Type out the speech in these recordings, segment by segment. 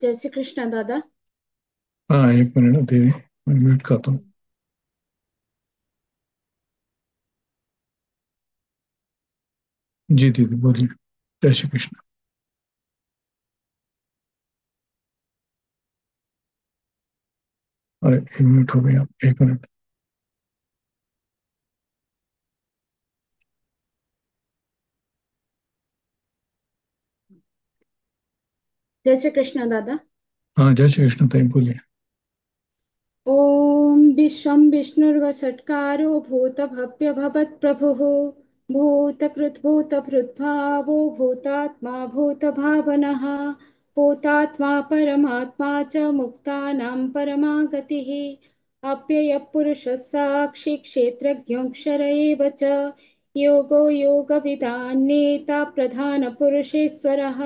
जय श्री कृष्ण दादा। हाँ, 1 मिनट दीदी। मैं म्यूट करता हूँ। जी दीदी बोलिए। जय श्री कृष्ण। अरे म्यूट हो गए आप, 1 मिनट। जय श्री कृष्ण दादा। हाँ, जय श्री कृष्ण ताई बोलिए। ओम विश्वं विष्णुर्वषट्कारो भूतभव्य भवत्प्रभुः भूतकृद्भूतभृद्भावो भूतात्मा भूतभावनः भूतात्मा परमात्मा च मुक्तानां परमा गतिः अव्ययपुरुषः साक्षी क्षेत्रज्ञोऽक्षर एव च योगो योगविदान्नेता प्रधानपुरुषेश्वरः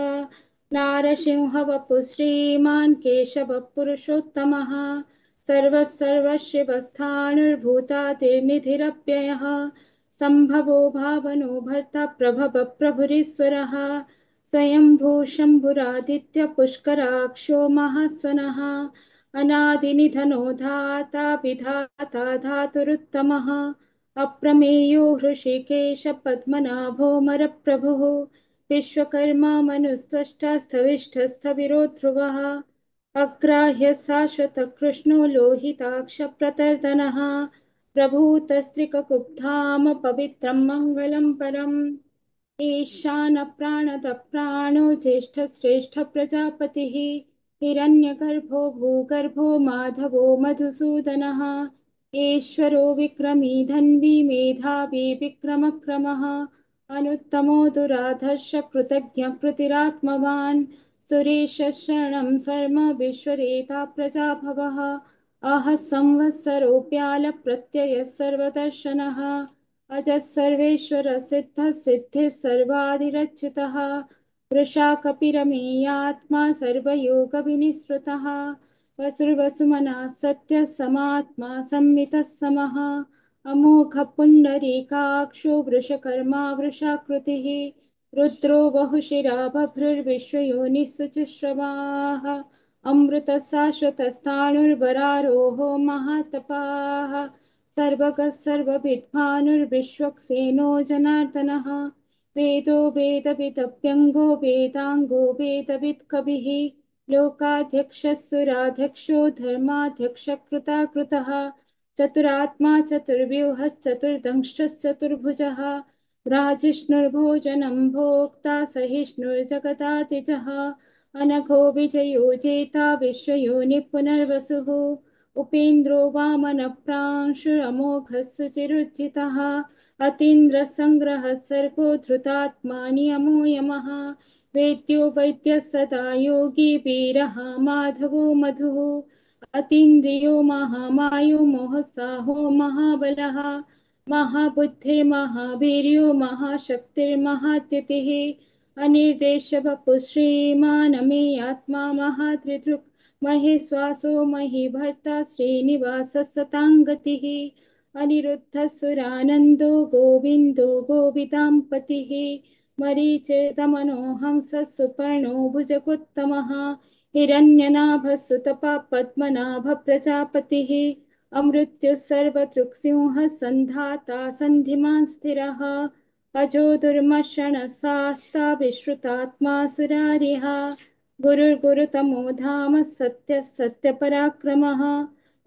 नारसिंहवपुः श्रीमान् केशवः पुरुषोत्तमः सर्वशिवस्थाणुर्भूतादिर्निधिरव्ययः सम्भवो भावनो भर्ता प्रभव प्रभुरीश्वरः स्वयंभू शम्भुरादित्य पुष्कराक्षो महास्वनः अनादिनिधनो धाता विधाता धातुरुत्तमः अप्रमेयो हृषीकेश पद्मनाभो मरप्रभुः विश्वकर्मा मनुस्त्वष्टा स्थविष्ठस्थविरो ध्रुवः अग्राह्य शाश्वतकृष्णो लोहिताक्षप्रतर्दनः प्रभूतस्त्रिककुब्धाम पवित्रं मङ्गलं परम् ईशानप्राणदप्राणो ज्येष्ठश्रेष्ठप्रजापतिः हिरण्यगर्भो भूगर्भो माधवो मधुसूदनः ईश्वरो विक्रमी धन्वी मेधावी विक्रमक्रमः अनुत्तमो दुराधर्ष कृतज्ञकृतिरात्मवान् सुरेशः शरणं शर्म विश्वरेता प्रजाभवः अहः संवत्सरोऽप्यालप्रत्ययः सर्वदर्शनः अजः सर्वेश्वरः सिद्धः सिद्धिः सर्वादिरच्युतः वृषा कपिरमेयात्मा सर्वयोगविनिःस्पृतः वसुर्वसुमनः सत्यः समात्मा संमितः समः अमोघ पुण्डरीकाक्षो वृषकर्मा वृषाकृतिः रुद्रो बहुशिरा बभ्रुर्विश्वयोनिः शुचिश्रवाः अमृतशाश्वतस्थाणुर्वरारोहो महातपाः सर्वगः सर्वविद्वानुर्विश्वक्सेनो जनार्दनः वेदो वेदविदभ्यङ्गो वेदाङ्गो वेदवित्कविः लोकाध्यक्षः सुराध्यक्षो धर्माध्यक्षकृताकृतः चतुरात्मा चतुर्व्यूहश्चतुर्दंश्चतुर्भुजः राजिष्णुर्भोजनं भोक्ता सहिष्णुर्जगदातिजः अनघो विजयो जेता विश्वयोनिः पुनर्वसुः उपेन्द्रो वामनप्रांशुरमोघः सुचिरुज्जितः अतीन्द्रः सङ्ग्रहः सर्गो धृतात्मा नियमो यमः वेद्यो वैद्यः सदा योगी वीरः माधवो मधुः अतीन्द्रियो महामायो मोहसाहो महाबलः महाबुद्धिर्महावीर्यो महाशक्तिर्महाद्युतिः अनिर्देशवपुः श्रीमानमे आत्मा महात्रिदृक् महेश्वासो महीभर्ता श्रीनिवासः सताङ्गतिः अनिरुद्धसुरानन्दो गोविन्दो गोविदां पतिः मरीचिर्दमनो हंसः सुपर्णो भुजगोत्तमः हिरण्यनाभः सुतपा पद्मनाभः प्रजापतिः अमृत्युः सर्वदृक्सिंहः सन्धाता सन्धिमान् स्थिरः अजो दुर्मशनः शास्ता विश्रुतात्मा सुरारिः गुरुर्गुरुतमो धाम सत्यः सत्यपराक्रमः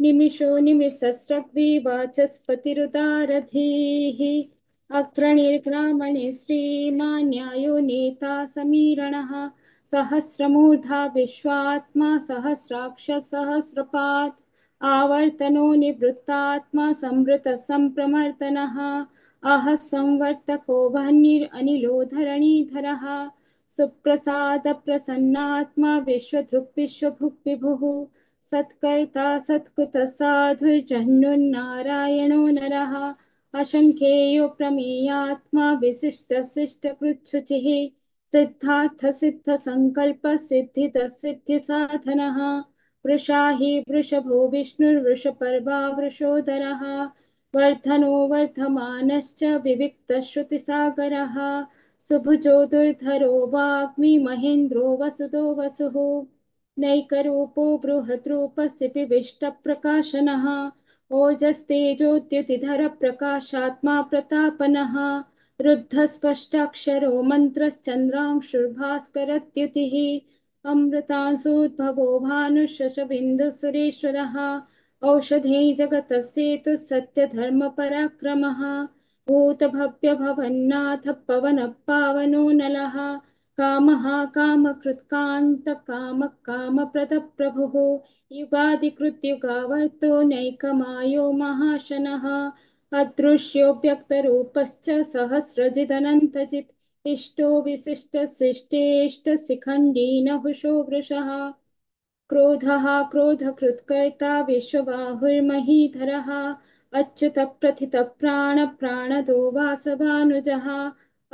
निमिषो निमिषस्रग्विवाचस्पतिरुदारधीः अग्रणिर्ग्रामणे श्रीमान् न्यायो नेता समीरणः सहस्रमूर्धा विश्वात्मा सहस्राक्ष सहस्रपात् आवर्तनो निवृत्तात्मा संवृतः सम्प्रमर्दनः अहः संवर्तको वह्निरनिलो धरणीधरः सुप्रसादप्रसन्नात्मा विश्वधृक् विश्वभुक् विभुः सत्कर्ता सत्कृतः साधुर्जह्नुन्नारायणो नरः असङ्ख्येयो प्रमेयात्मा विशिष्टशिष्टकृच्छुचिः सिद्धार्थसिद्धसङ्कल्पः सिद्धिदः सिद्धिसाधनः वृषा हि वृषभो विष्णुर्वृषपर्वा वृषोदरः वर्धनो वर्धमानश्च विविक्तश्रुतिसागरः सुभुजो दुर्धरो वाग्मी महेन्द्रो वसुदो वसुः नैकरूपो बृहद्रूपस्य पिविष्टप्रकाशनः ओजस्तेजोद्युतिधर प्रकाशात्मा प्रतापनः रुद्धस्पष्टाक्षरो मन्त्रश्चन्द्रांशुर्भास्करद्युतिः अमृतांशोद्भवो भानुशशबिन्दुसुरेश्वरः औषधे जगतस्येतु सत्यधर्मपराक्रमः भूतभव्यभवन्नाथ पवनः पावनो नलः कामः कामकृत्कान्तकामः कामप्रदप्रभुः युगादिकृत्युगावर्तो नैकमायो महाशनः अदृश्यो व्यक्तरूपश्च सहस्रजिदनन्तजित् इष्टो विशिष्टशिष्टेष्टशिखण्डी नहुषो वृषः क्रोधः क्रोधकृत्कर्ता विश्वबाहुर्महीधरः अच्युतप्रथितप्राणप्राणदो वासवानुजः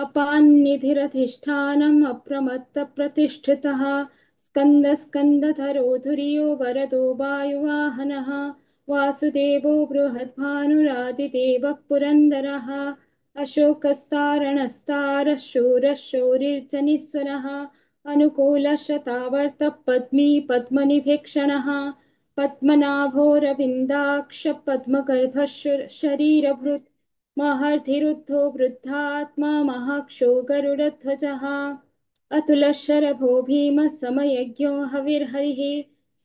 अपान्निधिरधिष्ठानम् अप्रमत्तप्रतिष्ठितः स्कन्दस्कन्दधरो धुर्यो वरदो वायुवाहनः वासुदेवो बृहद्भानुरादिदेवः पुरन्दरः अशोकस्तारणस्तारः शूरः शौरिर्जनिस्वरः अनुकूलशतावर्तः पद्मी पद्मनिभीक्षणः पद्मनाभोरविन्दाक्ष पद्मगर्भः शरीरभृत् महर्धिरुद्धो वृद्धात्मा महाक्षो गरुडध्वजः अतुलशरभो भीमः समयज्ञो हविर्हरिः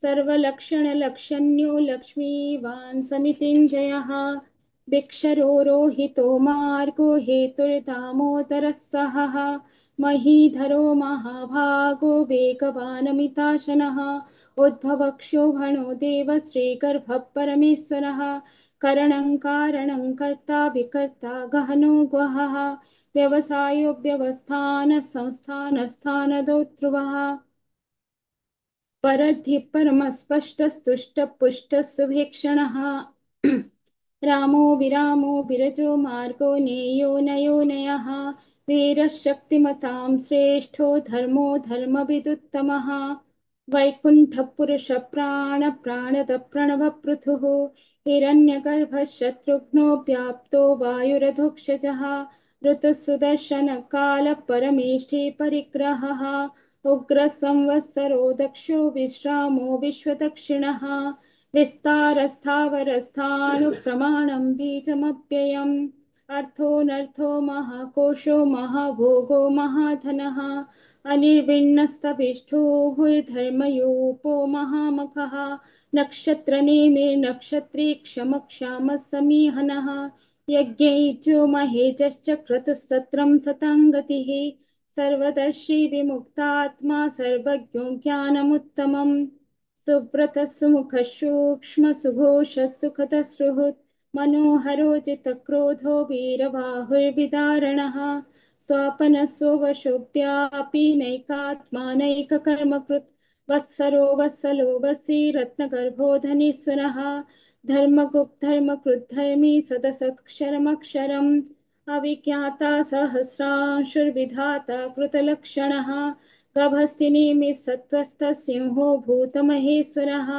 सर्वलक्षणलक्षण्यो लक्ष्मीवान् समितिञ्जयः भिक्षरोहितो मार्गो हेतुर्दामोदरः सहः महीधरो महाभागो वेगवानमिताशनः उद्भवक्षोभणो देव श्रीगर्भः परमेश्वरः करणं कारणं कर्ता विकर्ता गहनो गुहः व्यवसायो व्यवस्थान संस्थानस्थानदोऽध्रुवः परद्धि परमस्पष्टस्तुष्टपुष्टः सुभीक्षणः रामो विरामो विरजो मार्गो नेयो नयो नयः वीरः शक्तिमतां श्रेष्ठो धर्मो धर्मविदुत्तमः वैकुण्ठपुरुषः प्राणद प्रणवपृथुः हिरण्यगर्भः शत्रुघ्नो व्याप्तो वायुरधोक्षजः ऋतुः सुदर्शनकालः परमेष्ठी परिग्रहः उग्रसंवत्सरो दक्षो विश्रामो विश्वदक्षिणः विस्तारस्थावरस्थानुप्रमाणं बीजमव्ययम् अर्थोऽनर्थो महाकोशो महाभोगो महाधनः अनिर्विण्णस्तभिष्ठो भूर्धर्मयूपो महामखः नक्षत्रनेमिर्नक्षत्री क्षमक्षामः समीहनः यज्ञैर्यो महेजश्च क्रतुस्तत्रं सतां गतिः सर्वदर्शी विमुक्तात्मा सर्वज्ञो ज्ञानमुत्तमम् सुव्रतः सुमुखः सूक्ष्म सुघोषः सुखतः सुहृत् मनोहरो जितक्रोधो वीरबाहुर्विदारणः स्वापनः स्ववशोऽप्यापि नैकात्मानैककर्मकृत् वत्सरो वत्सलो वसी रत्नगर्भो धनीश्वरः धर्मकृद्धर्मी सदसत्क्षरमक्षरम् अविज्ञाता सहस्रांशुर्विधाता कृतलक्षणः गभस्तिनेमिः सत्त्वस्थः सिंहो भूतमहेश्वरः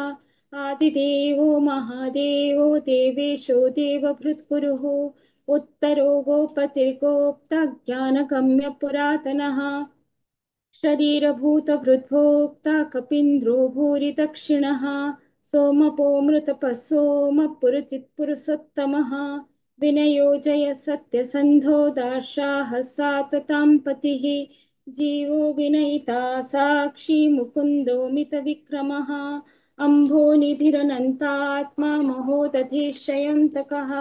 आदिदेवो महादेवो देवेशो देवभृत्कुरुः उत्तरो गोपतिर्गोप्ता ज्ञानगम्य पुरातनः शरीरभूतभृद्भोक्ता कपीन्द्रो भूरि दक्षिणः सोमपो मृतपः सोमः पुरुचित्पुरुषोत्तमः विनयो जय सत्यसन्धो दार्शाः सात्वतां पतिः जीवो विनयिता साक्षी मुकुन्दो मितविक्रमः अम्भोनिधिरनन्तात्मा महोदधिशयन्तकः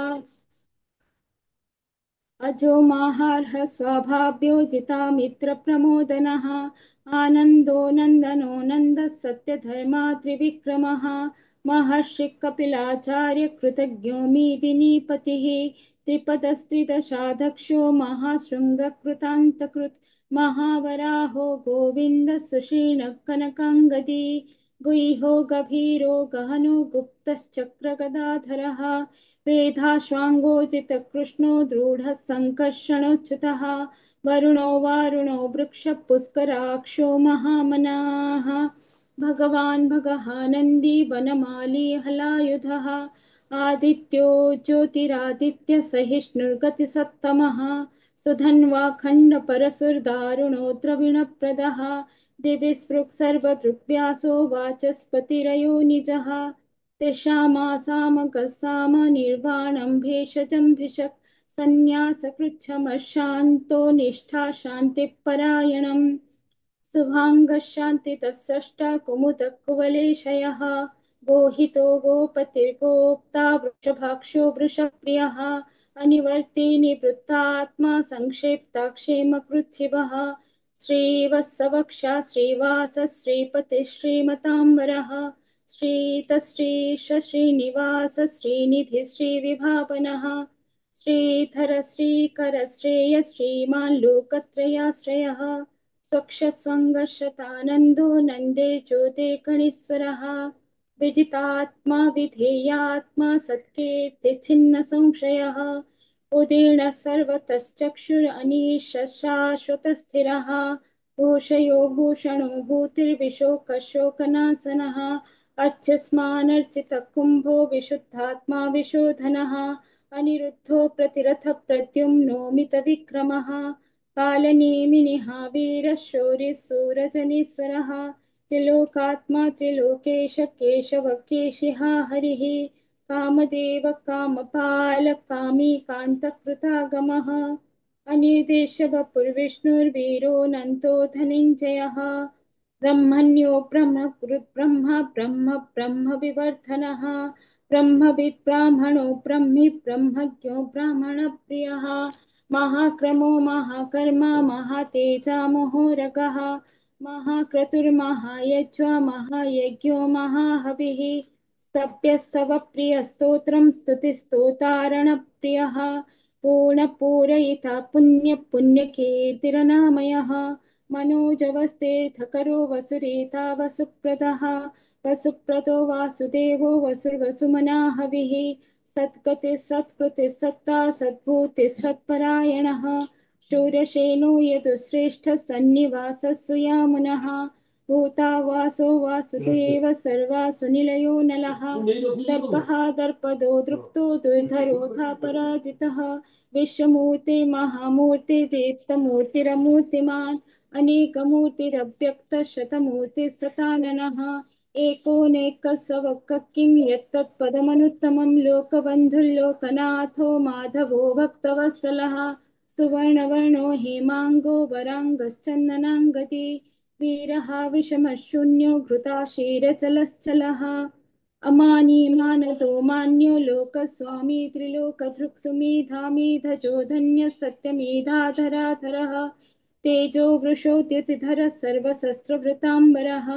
अजो माहार्ह स्वभाव्यो जितामित्रप्रमोदनः आनन्दो नन्दनो नन्दः सत्यधर्मा त्रिविक्रमः महर्षि कपिलाचार्य कृतज्ञो मेदिनीपतिः त्रिपदस्त्रिदशाध्यक्षो महाशृङ्गकृतान्तकृत् महावराहो गोविन्दः सुषीणः कनकाङ्गदी गुह्यो गभीरो गहनो गुप्तश्चक्रगदाधरः वेधाश्वाङ्गोजितकृष्णो दृढः सङ्कर्षणोच्युतः वरुणो वारुणो वृक्षः पुष्कराक्षो महामनाः भगवान् भगहानन्दी वनमाली हलायुधः आदित्यो ज्योतिरादित्य सहिष्णुर्गतिसत्तमः सुधन्वा खण्डपरशुर्दारुणो द्रविणप्रदः दिविस्पृक् सर्वदृग्व्यासो वाचस्पतिरयो निजः तेषामासामकः साम निर्वाणं भेषजं भिषक् सन्न्यासकृच्छमशान्तो निष्ठा शान्तिपरायणम् शुभाङ्गशान्तितः कुमुदकुवलेशयः गोहितो गोपतिर्गोप्ता वृषभाक्षो वृषप्रियः अनिवर्ति निवृत्तात्मा संक्षेप्ताक्षेमकृच्छिवः श्रीवत्सवक्षा श्रीवास श्रीपतिः श्रीमताम्बरः श्रीतश्रीश श्रीनिवास श्रीनिधि श्रीविभावनः श्रीधर श्रीकर श्रेय श्रीमान् लोकत्रयाश्रयः स्वक्षस्वङ्गशतानन्दो नन्दे ज्योतिर्गणेश्वरः विजितात्मा विधेयात्मा सत्कीर्तिच्छिन्नसंशयः उदीर्णः सर्वतश्चक्षुरनीशशाश्वतस्थिरः भूषयो भूषणो भूतिर्विशोकशोकनाशनः अर्च्यस्मानर्चितः कुम्भो विशुद्धात्मा विशोधनः अनिरुद्धो प्रतिरथः प्रद्युम्नो मितविक्रमः कालनेमिनिः वीरः शौरिः सूरजनेश्वरः त्रिलोकात्मा त्रिलोकेश केशवः केशिः हरिः कामदेव कामपाल कामी कान्तकृतागमः अनिर्देशवपुर्विष्णुर्वीरोऽनन्तो धनञ्जयः ब्रह्मण्यो ब्रह्मकृद्ब्रह्म ब्रह्म ब्रह्म विवर्धनः ब्रह्मविद् ब्राह्मणो ब्रह्मी ब्रह्मज्ञो ब्राह्मणप्रियः महाक्रमो महाकर्मा महातेजा महोरगः महाक्रतुर्महायज्वा महायज्ञो महाहविः स्तभ्यस्तव प्रियस्तोत्रं स्तुतिस्तोतारणप्रियः पूर्णपूरयिता पुण्यपुण्यकीर्तिरनामयः मनोजवस्तीर्थकरो वसुरेता वसुप्रदः वसुप्रदो वासुदेवो वसुर्वसुमनाहविः सद्गतिः सत्कृतिः सत्ता सद्भूतिः सत्परायणः शूरसेनो यदुश्रेष्ठः सन्निवासः सुयामुनः भूता वासो वासुदेव सर्वासु निलयो नलः दर्पः दर्पदो दृप्तो दुर्धरोधा पराजितः विश्वमूर्तिर्महामूर्तिर्दीप्तमूर्तिरमूर्तिमान् अनेकमूर्तिरव्यक्तः शतमूर्तिः एकोनेकः सवक्कः किं यत्तत्पदमनुत्तमं लोकबन्धुर्लोकनाथो माधवो भक्तवत्सलः सुवर्णवर्णो हेमाङ्गो वराङ्गश्चन्दनाङ्गदी वीरः विषमः शून्यो घृताशीरचलश्चलः अमानी मानदो मान्यो लोकस्वामी त्रिलोकधृक्सुमेधामेधजो धन्यः सत्यमेधाधराधरः तेजो वृषोद्यतिधरः सर्वशस्त्रभृताम्बरः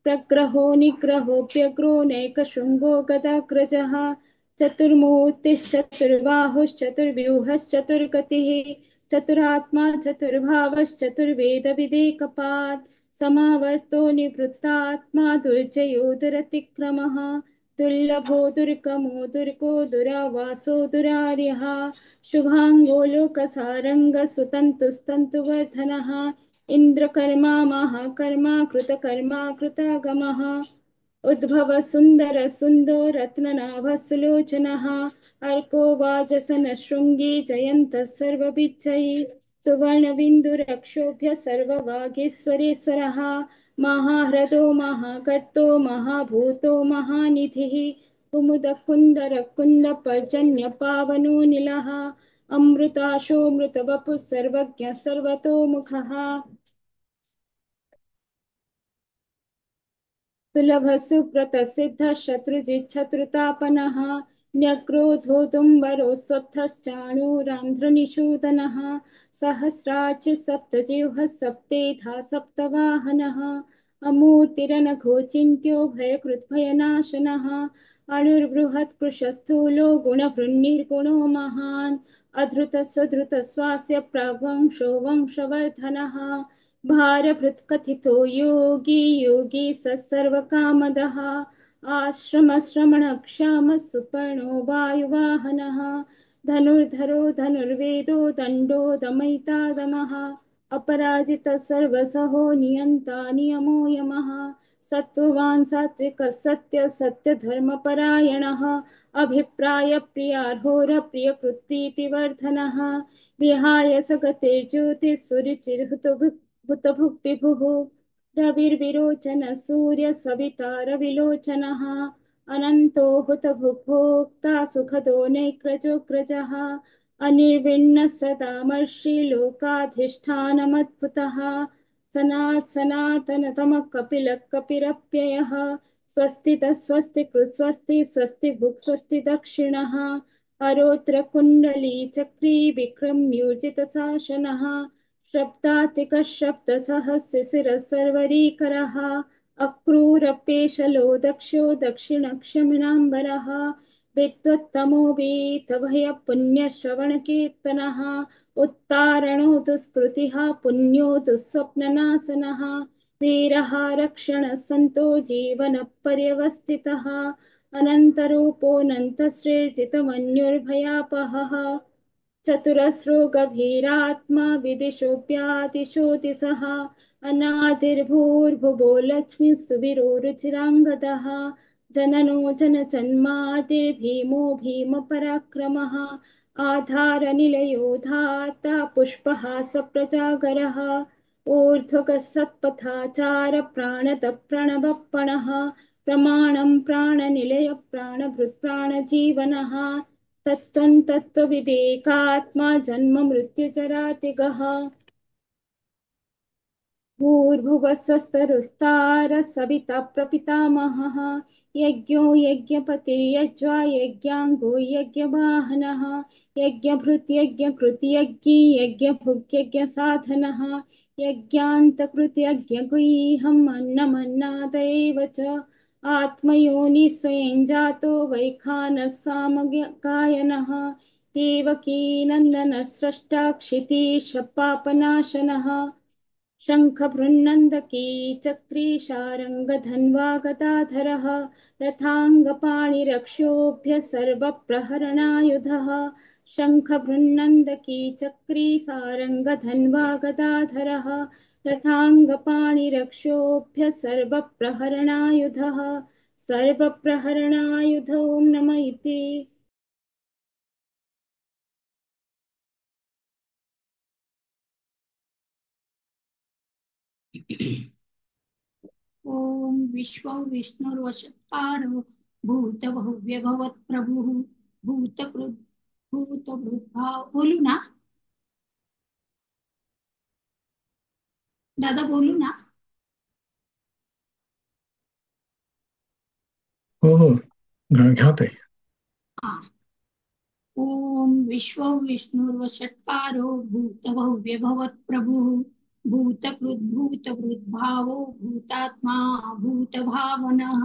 प्रग्रहो निग्रहोऽप्यग्रो नैकशृङ्गो गदाग्रजः चतुर्मूर्तिश्चतुर्बाहुश्चतुर्व्यूहश्चतुर्गतिः चतुरात्मा चतुर्भावश्चतुर्वेदविदेकपात् समावर्तो निवृत्तात्मा दुर्जयो दुरतिक्रमः दुर्लभो दुर्गमो दुर्गो दुरावासो दुरार्यः शुभाङ्गो लोकसारङ्गः सुतन्तुस्तन्तुवर्धनः इन्द्रकर्मा महाकर्मा कृतकर्मा कृतागमः उद्भव सुन्दर सुन्दो रत्ननाभः सुलोचनः अर्को वाजसन शृङ्गी जयन्तः सर्वविजयी सुवर्णबिन्दुरक्षोभ्य सर्ववागीश्वरेश्वरः महाह्रदो महाकर्तो महाभूतो महानिधिः कुमुदः कुन्दरः कुन्दपर्जन्य पावनो निलः अमृताशोऽमृतवपुः सर्वज्ञः सर्वतोमुखः सुलभः सुप्रतसिद्धः शत्रुजिच्छत्रुतापनः न्यक्रोधो दुम्बरो स्वत्थश्चाणूरान्ध्रनिषूदनः सहस्रार्चिः सप्तजिह्वः सप्तेधा सप्तवाहनः अमूर्तिरनघोचिन्त्यो भयकृद्भयनाशनः अणुर्बृहत्कृशस्थूलो गुणभृन्निर्गुणो महान् अधृतसधृतस्वास्य प्रवंशो वंशवर्धनः भारभृत्कथितो योगी योगी स सर्वकामदः आश्रमश्रमणक्षामः सुपर्णो वायुवाहनः धनुर्धरो धनुर्वेदो दण्डो दमयिता दमः अपराजितः सर्वसहो नियन्ता नियमो यमः सत्त्ववान् सात्विकः सत्य सत्यधर्मपरायणः अभिप्रायप्रियार्होरप्रियकृत्प्रीतिवर्धनः विहाय सगते ज्योतिः सुरुचिर्हुतभुक् विभुः रविर्विरोचन सूर्य सविता रविलोचनः अनन्तो हुतभुग्भोक्ता सुखदो नैक्रजोऽग्रजः अनिर्विण्णः सदामर्षि लोकाधिष्ठानमद्भुतः सनातनतमः कपिलः कपिरप्ययः स्वस्तितः स्वस्ति स्वस्ति भुक् स्वस्ति दक्षिणः अरोत्र कुण्डली चक्री विक्रम्योजितशासनः शब्दातिकः शब्दसहस्रशिरः सर्वरीकरः अक्रूरपेशलो दक्षो दक्षिणक्षमिणाम्बरः विद्वत्तमो वीतभयः पुण्यश्रवणकीर्तनः उत्तारणो दुष्कृतिः पुण्यो दुःस्वप्ननाशनः वीरः रक्षणः सन्तो जीवनपर्यवस्थितः अनन्तरूपोऽनन्तसृजितमन्युर्भयापहः चतुरस्रो गभीरात्मा विदिशोऽप्यादिशोऽतिशः अनादिर्भूर्भुवो लक्ष्मीः सुवीरो रुचिराङ्गदः जननो जनजन्मादिर्भीमो भीमपराक्रमः आधारनिलयो धाता पुष्पः सप्रजागरः ऊर्ध्वगः सत्पथाचार प्राणतः प्रणवप्पणः प्रमाणं प्राणनिलय प्राणभृत् प्राणजीवनः तत्त्वं तत्त्वविदेकात्मा जन्म मृत्युचरातिगः भूर्भुवः स्वस्तरुस्तारः सविता प्रपितामहः यज्ञो यज्ञपतिर्यज्वा यज्ञाङ्गो यज्ञवाहनः यज्ञभृत् यज्ञकृत् यज्ञी यज्ञभुग् यज्ञसाधनः यज्ञान्तकृत् यज्ञगुह्यम् अन्नमन्नाद एव च आत्मयोनिः स्वयं जातो वैखानः सामगायनः देवकी नन्दनः स्रष्टा क्षितीश पापनाशनः शङ्खभृन्नन्दकी चक्री शार्ङ्गधन्वा गदाधरः रथाङ्गपाणिरक्षोभ्य सर्वप्रहरणायुधः शङ्खभृन्नन्दकी चक्री सारङ्गधन्वा गदाधरः रथाङ्गपाणिरक्षोभ्य सर्वप्रहरणायुधः सर्वप्रहरणायुध ॐ नमः इति। ओम विश्व विष्णुर्वशत्कारो भूतभव्य भवत्प्रभुः भूतकृत् भूतभृद्भाव। बोलू ना दादा, बोलू ना? हो हो घ्या ताई. हाँ. ओम विश्व विष्णुर्वशत्कारो भूतभव्य भवत्प्रभुः भूतकृत् भूतभृद्भावो भूतात्मा भूतभावनः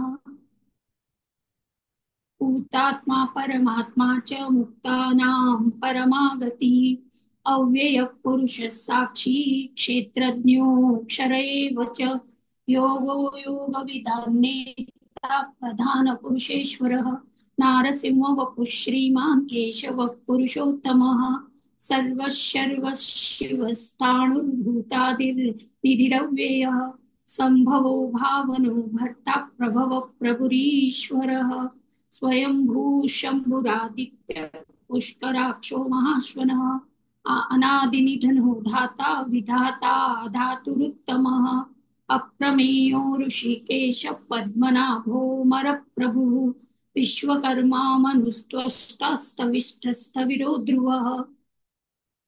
भूतात्मा परमात्मा च मुक्तानां परमागतिः अव्ययः पुरुषः साक्षी क्षेत्रज्ञोऽक्षर एव च योगो योगविदां नेता प्रधानपुरुषेश्वरः नारसिंहवपुः श्रीमान् केशवः पुरुषोत्तमः सर्वशर्वशिवस्ताणुर्भूतादिर्निधिरव्ययः सम्भवो भावनो भर्ता प्रभव प्रभुरीश्वरः स्वयंभू शंभुरादित्य पुष्कराक्षो महाश्वनः अनादिनिधनो धाता विधाता धातुरुत्तमः अप्रमेयो ऋषिकेश पद्मनाभो मरप्रभुः विश्वकर्मा मनुस्त्वष्टास्तविष्टस्तविरो ध्रुवः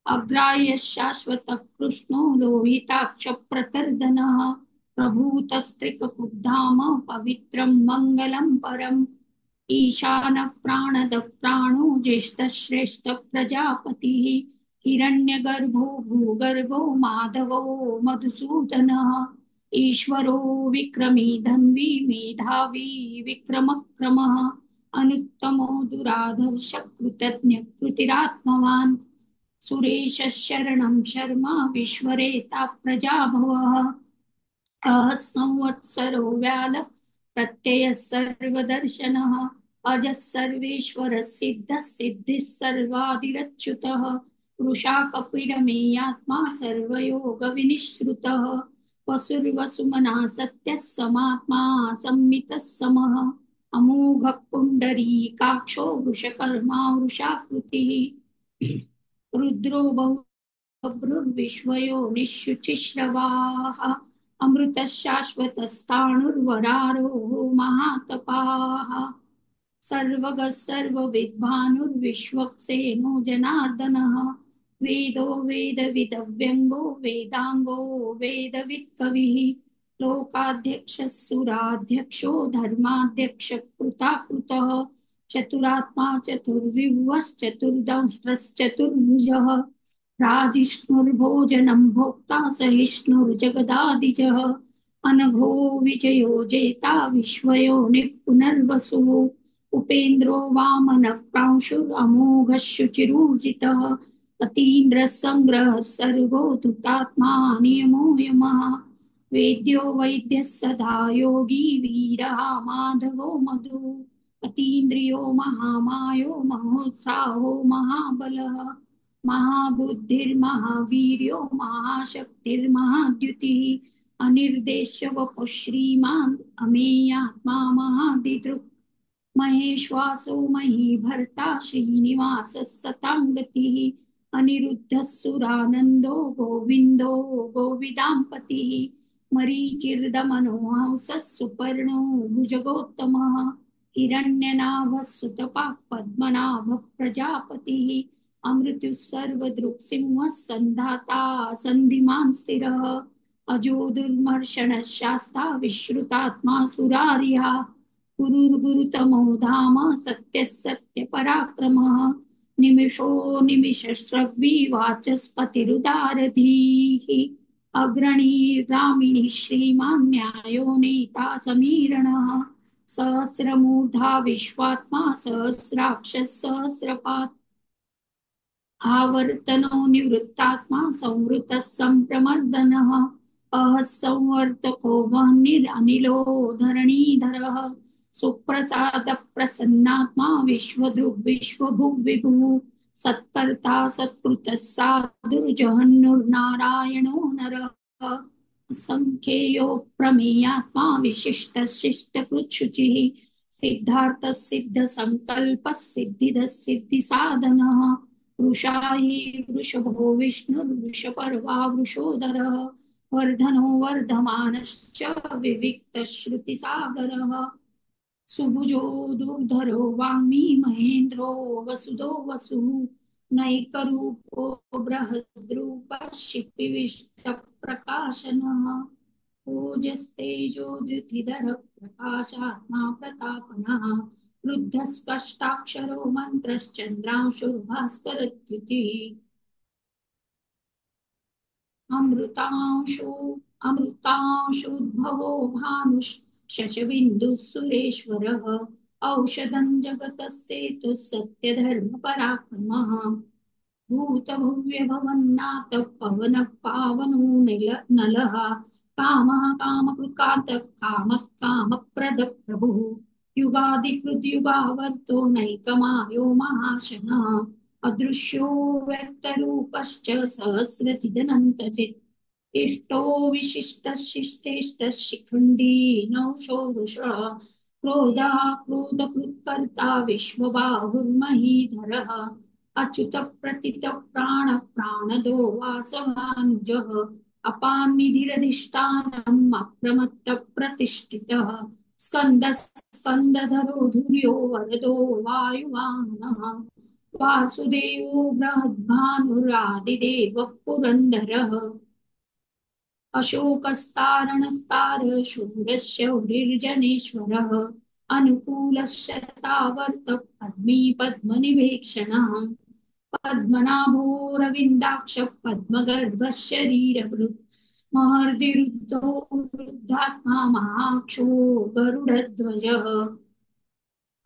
अग्राह्य शाश्वत कृष्णो लोहिताक्ष प्रतर्दनः प्रभूतस्त्रिककुब्धाम पवित्रं मंगलं परम् ईशान प्राणद प्राणो ज्येष्ठ श्रेष्ठ प्रजापतिः हिरण्यगर्भो भूगर्भो माधवो मधुसूदनः ईश्वरो विक्रमी धन्वी मेधावी विक्रमक्रमः अनुत्तमो दुराधर्ष कृतज्ञ कृतिरात्मवान् सुरेश शरणं शर्मा विश्वरेता प्रजाभवः अहः संवत्सरो व्यालः प्रत्ययः सर्वदर्शनः अजः सर्वेश्वरः सिद्धः सिद्धिः सर्वादिरच्युतः वृषा कपिरमेयात्मा सर्वयोगविनिश्रुतः वसुर्वसुमना सत्यः समात्मा संमितः समः अमोघः पुण्डरीकाक्षो वृषकर्मा वृषाकृतिः रुद्रो बहु भ्रुर्विश्वयो निःशुचिश्रवाः अमृतशाश्वतस्थाणुर्वरारोः महातपाः सर्वगः सर्वविद्भानुर्विश्वक्सेनो जनार्दनः वेदो वेदविदव्यङ्गो वेदाङ्गो वेदवित्कविः लोकाध्यक्षः सुराध्यक्षो धर्माध्यक्षकृताकृतः चतुरात्मा चतुर्विभुवश्चतुर्दंष्ट्रश्चतुर्भुजः राजिष्णुर्भोजनं भोक्ता सहिष्णुर्जगदादिजः अनघो विजयो जेता विश्वयोनिः पुनर्वसुः उपेन्द्रो वामनः प्रांशुरमोघः शुचिरूर्जितः अतीन्द्रः सङ्ग्रहः सर्वो धृतात्मा नियमो यमः वेद्यो वैद्यः सदा योगी वीरः माधवो मधु अतीन्द्रियो महामायो महोत्साहो महाबलः महाबुद्धिर्महावीर्यो महाशक्तिर्महाद्युतिः अनिर्देश्य वपुः श्रीमान् अमेयात्मा महादिदृक् महेश्वासो महीभर्ता श्रीनिवासः सतां गतिः अनिरुद्धः सुरानन्दो गोविन्दो गोविदाम्पतिः मरीचिर्दमनो हंसः सुपर्णो भुजगोत्तमः हिरण्यनाभः सुतपः पद्मनाभः प्रजापतिः अमृत्युः सर्वदृक्सिंहः सन्धाता सन्धिमान् स्थिरः अजो दुर्मर्षणः शास्ता विश्रुतात्मा सुरार्यः गुरुर्गुरुतमो धाम सत्यः सत्यपराक्रमः निमिषो निमिषस्रग्वी वाचस्पतिरुदारधीः अग्रणीर्रामिणीः श्रीमान् न्यायो नेता समीरणः सहस्रमूर्धा विश्वात्मा सहस्राक्षः सहस्रपात् आवर्तनो निवृत्तात्मा संवृतः सम्प्रमर्दनः अहः संवर्तको वह्निरनिलो धरणीधरः सुप्रसाद प्रसन्नात्मा विश्वभुग्विभुः सत्कर्ता सत्कृतः साधुर्जहन्नुर्नारायणो नरः असंख्येयो प्रमेयात्मा विशिष्टः शिष्टकृच्छुचिः सिद्धार्थः सिद्धसङ्कल्पः सिद्धिदः सिद्धिसाधनः वृषायी वृषभो विष्णुर्वृषपर्वा वृषोदरः वर्धनो वर्धमानश्च विविक्तश्रुतिसागरः सुभुजो दुर्धरो वाङ्मी महेन्द्रो वसुदो वसुः नैकरूपो बृहद्रूपः क्षिपिविष्टप्रकाशनः ओजस्तेजो द्युतिधर प्रकाशात्मा प्रतापनः रुद्धः स्पष्टाक्षरो मन्त्रश्चन्द्रांशुर्भास्करद्युतिः अमृतांशुद्भवो भानुः सुरेश्वरः औषधं जगतः सेतुः सत्यधर्मपराक्रमः भूतभव्यभवन्नाथः पवनः पावनो नलः कामः कामकृत्कान्तः कामः कामप्रदः प्रभुः युगादिकृद्युगावर्तो नैकमायो महाशनः अदृश्यो व्यक्तरूपश्च सहस्रचिदनन्तचित् इष्टो विशिष्टशिष्टेष्टः शिखण्डी नौषो वृषः क्रोधः क्रोधकृत्कर्ता विश्वबाहुर्महीधरः अच्युतप्रथितः प्राणदो वासवानुजः अपान्निधिरधिष्ठानम् अप्रमत्तः प्रतिष्ठितः स्कन्दधरो धुर्यो वरदो वायुवाहनः वासुदेवो बृहद्भानुरादिदेवः पुरन्दरः अशोकस्तारणस्तार शूरः शौरिर्जनेश्वरः अनुकूलश्चतावर्त पद्मी पद्मनिवेक्षणः पद्मनाभोरविन्दाक्ष पद्मगर्भः शरीरभृत् महर्दिरुद्धो वृद्धात्मा महाक्षो गरुडध्वजः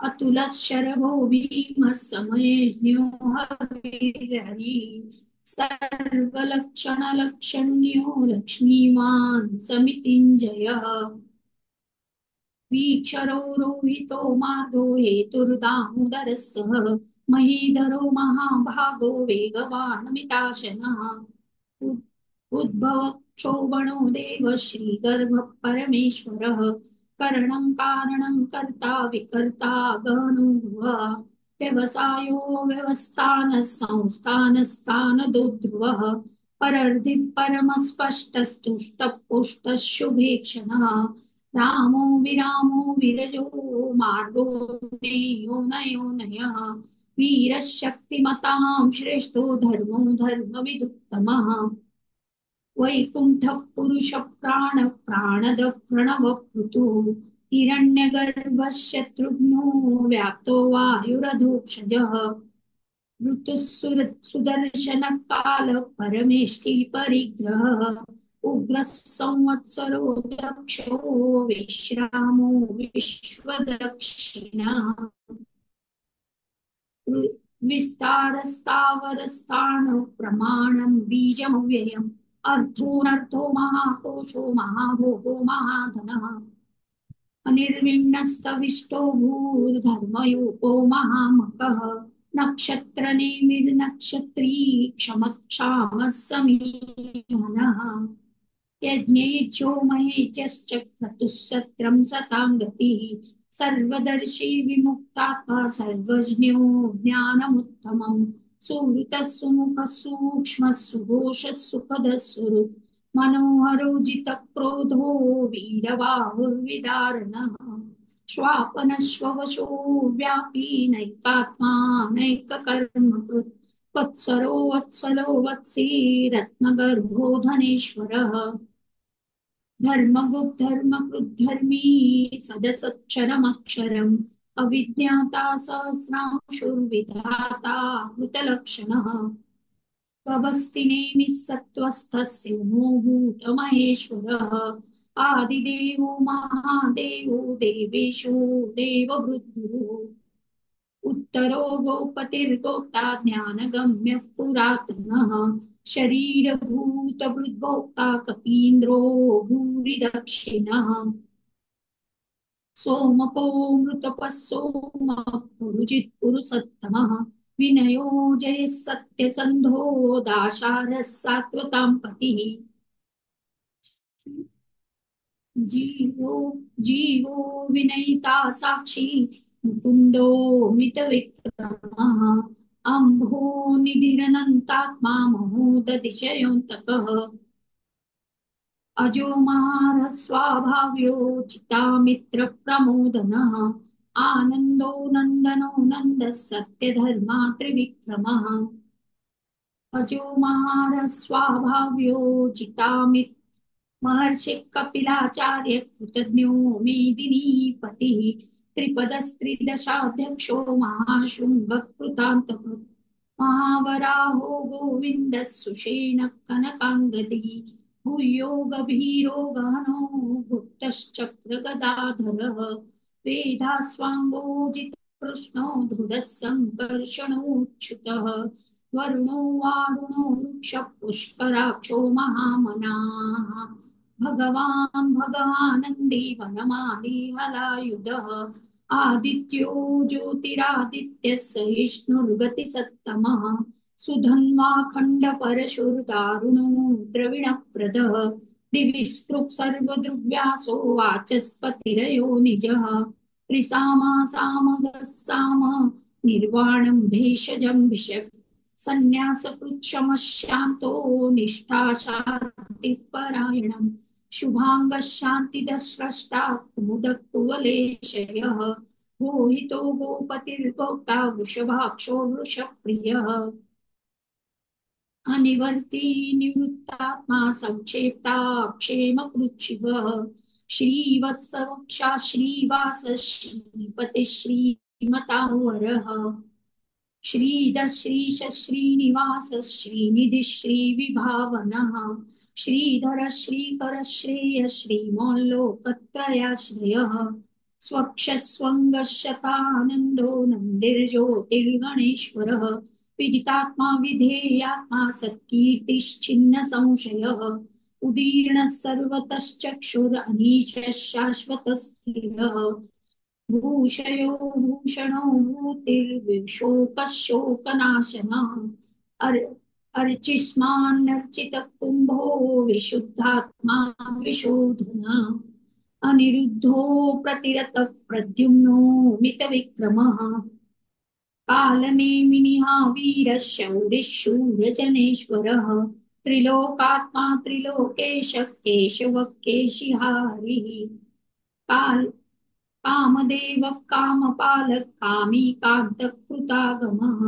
अतुलशरभो भीमः समयेज्ञो हविर्हरिः सर्वलक्षणलक्षण्यो लक्ष्मीवान् समितिञ्जयः वीक्षरो रोहितो मार्गो हेतुर्दामोदरः सः महीधरो महाभागो वेगवान् मिताशनः उद्भव क्षोभणो देव श्रीगर्भः परमेश्वरः करणं कारणं कर्ता विकर्ता गहनो ध्रुवः व्यवसायो व्यवस्थानः संस्थानस्थानदो ध्रुवः परर्धि परमस्पष्टस्तुष्टपुष्टः शुभे क्षणः रामो विरामो विरजो मार्गो नेयो नयो नयः वीरशक्तिमतां श्रेष्ठो धर्मो धर्मविदुत्तमः वैकुण्ठः पुरुषः प्राणदः प्रणवप्लुतुः हिरण्यगर्भः शत्रुघ्नो व्याप्तो वायुरधोक्षजः ऋतुः सुदर्शनकालः परमेष्टि परिग्रहः उग्रः संवत्सरो दक्षो विश्रामो विश्वदक्षिणः विस्तारस्तावरस्ताणो प्रमाणं बीजमव्ययम् अर्थोऽनर्थो महाकोशो महाभोगो महाधनः अनिर्विण्णस्तविष्टो भूर्धर्मयोगो महामकः नक्षत्रनेमिर्नक्षत्री क्षमक्षामः समीहनः यज्ञेच्छो महेचश्च क्रतुः सत्रं सतां गतिः सर्वदर्शी विमुक्तात्मा सर्वज्ञो ज्ञानमुत्तमम् सुहृतः सुमुखः सूक्ष्मः सुघोषः सुखदः सुहृत् मनोहरो जितक्रोधो वीरबाहुर्विदारणः श्वापनश्ववशो व्यापी नैकात्मा नैककर्मकृत् वत्सरो वत्सलो वत्सी रत्नगर्भो धनेश्वरः धर्मकृद्धर्मी सदसच्चरमक्षरम् अविज्ञाता सहस्रांशुर्विधाता कृतलक्षणः कबस्तिनेमिः सत्त्वस्थस्य भूतमहेश्वरः आदिदेवो महादेवो देवेशो देवभृद्गुरुः उत्तरो गोपतिर्गोप्ता ज्ञानगम्यः पुरातनः शरीरभूतभृद्भोक्ता कपीन्द्रो भूरिदक्षिणः सोमपो मृतपः सोमः पुरुजित्पुरुषोत्तमः विनयो जयः सत्यसन्धो दाशारः सात्वतां पतिः जीवो विनयिता साक्षी मुकुन्दो मितविक्रमः अम्भो निधिरनन्तात्मा महोदतिशयोऽन्तकः अजो महारः स्वाभाव्यो चितामित्रप्रमोदनः आनन्दो नन्दनो नन्दः सत्यधर्मा त्रिविक्रमः अजो महारः स्वाभाव्यो चितामित्र महर्षि कपिलाचार्य कृतज्ञो मेदिनीपतिः त्रिपदस्त्रिदशाध्यक्षो महाशृङ्गकृतान्तकृत् महावराहो गोविन्दः सुषेण कनकाङ्गदी भूयो गभीरो गहनो गुप्तश्चक्रगदाधरः वेदास्वाङ्गोजितकृष्णो धृतः सङ्कर्षणोच्युतः वरुणो वारुणो वृक्षः पुष्कराक्षो महामनाः भगवानन्दी वनमाली हलायुधः आदित्यो ज्योतिरादित्यः सहिष्णुर्गतिसत्तमः सुधन्वा खण्डपरशुर्दारुणो द्रविणप्रदः दिवि स्पृक् सर्वद्रुव्यासो वाचस्पतिरयो निजः त्रिसामा सामगः साम निर्वाणं भेषजं भिषक् संन्यासकृच्छमः शान्तो निष्ठा शान्तिपरायणम् शुभांगः शान्तिदः स्रष्टा कुमुदः कुवलेशयः गोहितो गोपतिर्गोक्ता वृषभाक्षो वृषप्रियः अनिवर्ती निवृत्तात्मा संक्षेप्ता क्षेमकृच्छिवः श्रीवत्सवक्षा श्रीवास श्रीपति श्रीमतावरः श्रीधः श्रीश श्रीनिवास श्रीनिधि श्रीविभावनः श्रीधर श्रीकर श्रेय श्रीमोल्लोकत्रयाश्रयः स्वक्षस्वङ्गशतानन्दो नन्दिर्ज्योतिर्गणेश्वरः विजितात्मा विधेयात्मा सत्कीर्तिश्चिन्न संशयः उदीर्णः सर्वतश्चक्षुरनीशः शाश्वतस्थिरः भूषयो भूषणो भूतिर्विशोकशोकनाशनः अर्चिस्मान्नर्चितकुम्भो विशुद्धात्मा विशोधनः अनिरुद्धो प्रतिरतः प्रद्युम्नो मितविक्रमः कालनेमिनिः वीरः शौरिः शूरजनेश्वरः त्रिलोकात्मा त्रिलोकेश केशव केशिहारी काल कामदेव कामपालक कामी कांतकृतागमः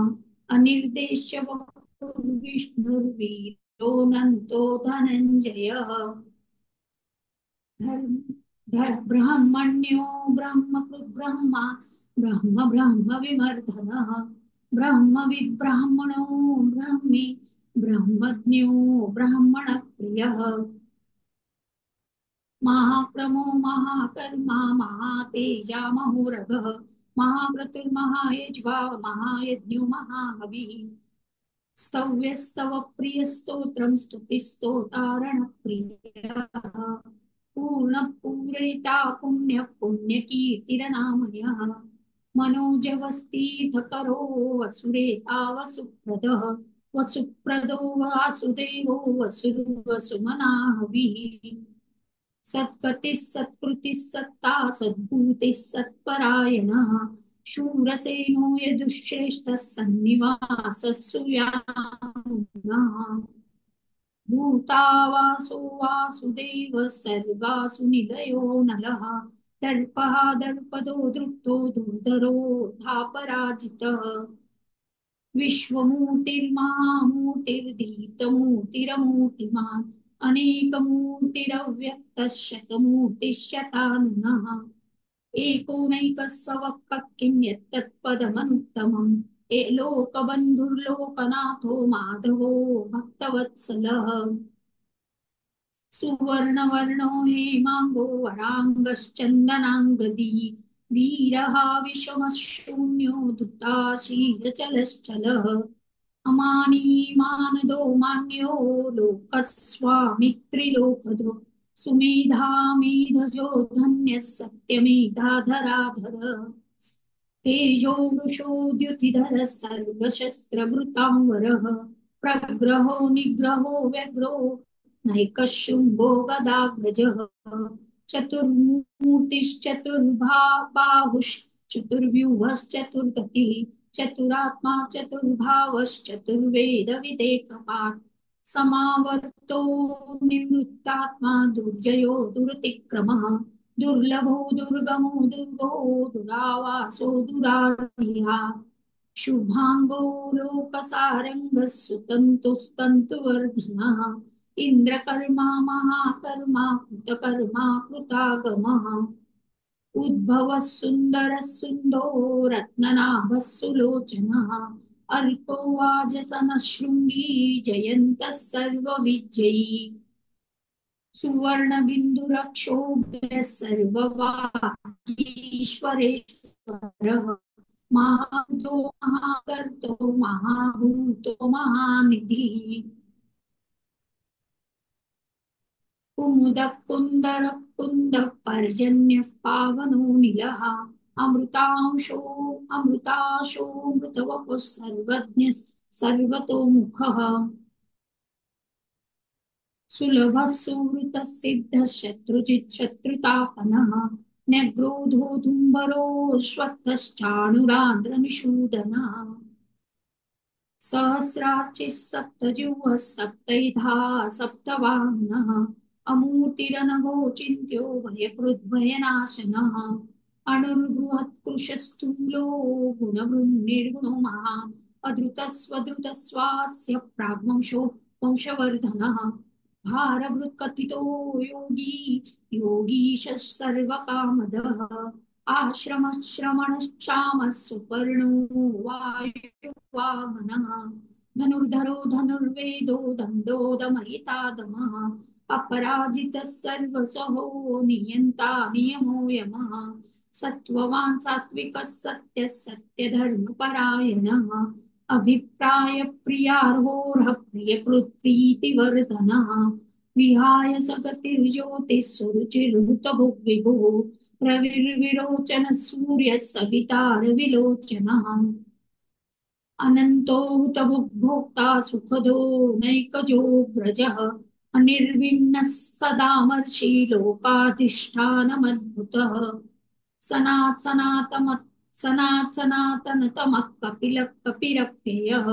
अनिर्देश्य विष्णुर्वीरोऽनन्तो धनञ्जयः ब्रह्मण्यो ब्रह्मकृत् ब्रह्मा ब्रह्म ब्रह्म विमर्दनः ब्रह्मविद् ब्राह्मणो ब्रह्मी ब्रह्मज्ञो ब्राह्मणप्रियः महाक्रमो महाकर्मा महातेजा महोरगः महाक्रतुर्महायज्वा महायज्ञो महाहविः स्तव्यस्तव प्रियस्तोत्रं स्तुतिस्तोतारणप्रियः पूर्णपूरयिता पुण्य पुण्यकीर्तिरनामयः मनोजवस्तीर्थकरो वसुरेता वसुप्रदः वसुप्रदो वासुदेवो वसुर्वसुमनाहविः सत्कतिः सत्कृतिः सत्ता सद्भूतिः सत्परायणः शूरसेनो यदुश्रेष्ठः सन्निवासः सुयानः भूतावासो वासुदेव सर्वासु निलयो नलः दर्पः दर्पदो दृप्तो दुर्धरो धापराजितः विश्वमूर्तिर्महामूर्तिर्दीप्तमूर्तिरमूर्तिमान् अनेकमूर्तिरव्यक्तः शतमूर्तिः एकोनैकः सवक्कः किं यत्तत्पदमनुत्तमम् लोकबन्धुर्लोकनाथो माधवो भक्तवत्सलः सुवर्णवर्णो हेमांगो वरांगश्चन्दनांगदी वीरः विषमशून्यो धृताशीलचलश्चलः अमानी मानदो मान्यो लोकस्वामित्रिलोकदो सुमेधा मेधजो धन्यः सत्यमेधाधराधर तेजो वृषोद्युतिधर सर्वशस्त्रभृतांवरः प्रग्रहो निग्रहो व्यग्रो नैकशृङ्गो गदाग्रजः चतुर्बाहुश्चतुर्व्यूहश्चतुर्गतिः चतुरात्मा चतुर्भावश्चतुर्वेदविदेकपात् समावर्तो निवृत्तात्मा दुर्जयो दुरतिक्रमः दुर्लभो दुर्गमो दुर्गो दुरावासो दुरारिहा शुभांगो लोकसारंगः सुतन्तुस्तन्तुवर्धनः इंद्रकर्मा महाकर्मा कृतकर्मा कृतागमः उद्भवः सुन्दरः सुन्दो रत्ननाभः सुलोचनः अर्को वाजसनः शृङ्गी जयन्तः सर्वविजयी सुवर्णबिन्दुरक्षोभ्यः सर्ववागीश्वरेश्वरः महाभूतो महाकर्तो महाभूतो महानिधिः कुमुदः कुन्दरः कुन्दः पर्जन्यः पावनो नीलः अमृतांशो अमृताशो मृतवपुः सर्वज्ञः सर्वतोमुखः सुलभः सुहृतः सिद्धः शत्रुजित् शत्रुतापनः न्यग्रोधो धुम्बरो श्वत्थश्चाणुरान्द्रनिषूदनः सहस्रार्चिः सप्तजिह्वः सप्तैधा सप्तवाहनः अमूर्तिरनघो चिन्त्यो भयकृद्भयनाशनः अणुर्बृहत्कृशस्थूलो गुणभृन्निर्गुणो महान् अधृतस्वधृतस्वास्य प्राग्वंशो वंशवर्धनः भारभृत्कथितो योगी योगीश सर्वकामदः आश्रमश्रमणश्चामः सुपर्णो वायुवाहनः धनुर्धरो धनुर्वेदो दण्डो दमयितादमः अपराजितः सर्वसहो नियन्ता नियमो यमः सत्त्ववान् सात्विकः सत्यः सत्यधर्मपरायणः अभिप्राय प्रियार्होरः प्रियकृत्प्रीतिवर्धनः विहाय सगतिर्ज्योतिः सुरुचिर्हृतभुग्विभुः रविर्विरोचन सूर्यः सविता रविलोचनः अनन्तो हुतभुग्भोक्ता सुखदो नैकजोऽग्रजः अनिर्विण्णः सदामर्षि लोकाधिष्ठानमद्भुतः सनातनतमः कपिलः कपिरप्ययः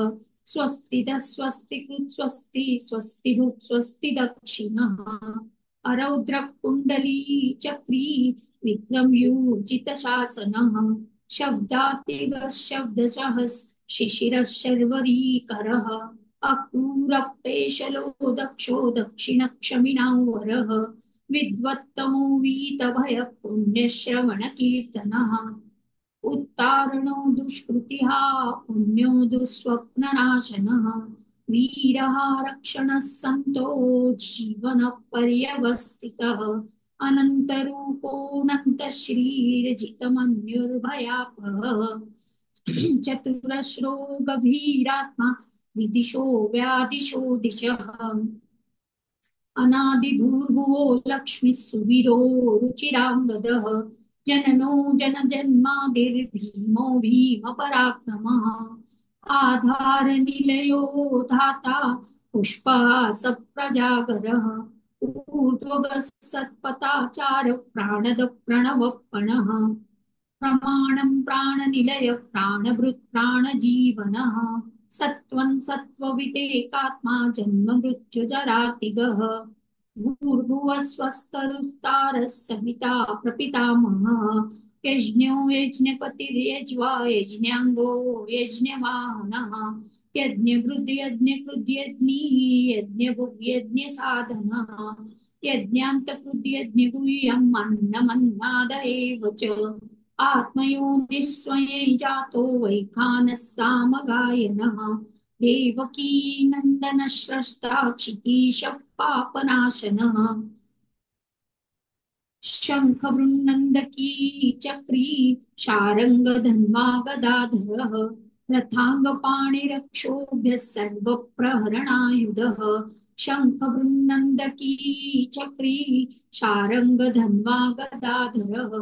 स्वस्तिदः स्वस्तिकृत् स्वस्ति स्वस्तिभुक् स्वस्ति दक्षिणः अरौद्रः कुण्डली चक्री विक्रम्यूर्जितशासनः शब्दातिगः शब्दशः शिशिरः शर्वरीकरः अक्रूरपेशलो दक्षो दक्षिणक्षमिणां वरः विद्वत्तमो वीतभयः पुण्यश्रवणकीर्तनः उत्तारणो दुष्कृतिः पुण्यो दुःस्वप्ननाशनः वीरः रक्षणः सन्तो जीवनः पर्यवस्थितः अनन्तरूपोऽनन्तश्रीरजितमन्युर्भयापः चतुरश्रो गभीरात्मा विदिशो व्यादिशो दिशः अनादिभूर्भुवो लक्ष्मीः सुवीरो रुचिराङ्गदः जननो जनजन्मादिर्भीमो भीमपराक्रमः आधारनिलयो धाता पुष्पासप्रजागरः ऊर्ध्वगः सत्पथाचार प्राणद प्रणवपणः प्रमाणं प्राणनिलय प्राणभृत् प्राणजीवनः सत्त्वं सत्त्ववितेकात्मा जन्ममृत्युजरातिगः भूर्भुवः स्वस्तरुस्तारः सविता प्रपितामहः यज्ञो यज्ञपतिर्यज्वा यज्ञाङ्गो यज्ञवाहनः यज्ञभृद्यज्ञकृद्यज्ञी यज्ञभुग्यज्ञसाधनः यज्ञान्तकृद्यज्ञगुह्यम् अन्नमन्नाद एव च आत्मयो निःस्वये जातो वैखानः सामगायनः देवकी नन्दनः स्रष्टा क्षितीशः पापनाशनः शङ्खवृन्नन्दकी चक्री शारङ्गधन्वा गदाधरः रथाङ्गपाणिरक्षोभ्यः सर्वप्रहरणायुधः शङ्खवृन्नन्दकी चक्री शारङ्गधन्वा गदाधरः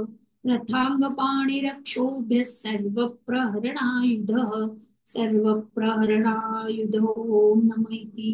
रथाङ्गपाणिरक्षोभ्यः सर्वप्रहरणायुधः सर्वप्रहरणायुधो नमः इति